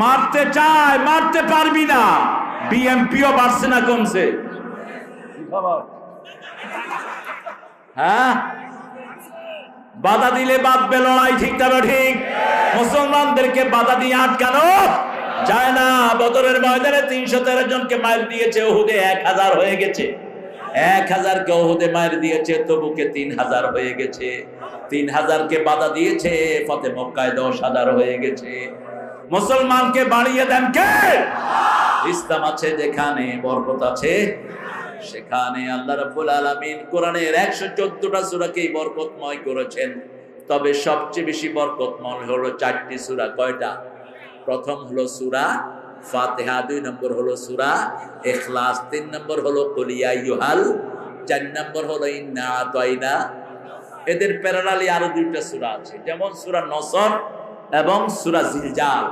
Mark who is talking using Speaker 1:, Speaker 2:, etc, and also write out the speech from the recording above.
Speaker 1: মারতে চায়, মারতে পারবি না। বিএমপিও বাড়ছে না কমছে? হ্যাঁ, বাধা দিলে বাঁধবে লড়াই, ঠিক না ঠিক? মুসলমানদেরকে বাধা দিয়ে আটকানো যায় না। বদরের ময়দানে ৩১৩ জনকে মাইর দিয়েছে, উহুদে ১,০০০ হয়ে গেছে। ১,০০০ কে উহুদে মাইর দিয়েছে, তবুকে ৩,০০০ হয়ে গেছে। ৩,০০০ কে বাধা দিয়েছে, ফতে মক্কায় ১০,০০০ হয়ে গেছে। মুসলমানকে বাড়িয়ে দেন কে? ইসলাম আছে যেখানে, বরকত আছে সেখানে। আল্লাহ রাব্বুল আলামিন কোরআনের ১১৪টা সূরাকেই বরকতময় করেছেন। তবে সবচেয়ে বেশি বরকতময় হলো ৪টি সূরা। কয়টা? প্রথম হলো সূরা ফাতিহা, ২ নম্বর হলো সূরা ইখলাস, ৩ নম্বর হলো কুল ইয়া আইয়ুহাল, ৪ নম্বর হলো ইন্না আতাইনা। এদের প্যারালালি আরো ২টা সূরা আছে, যেমন সূরা নসর এবং সূরা জিলজাল।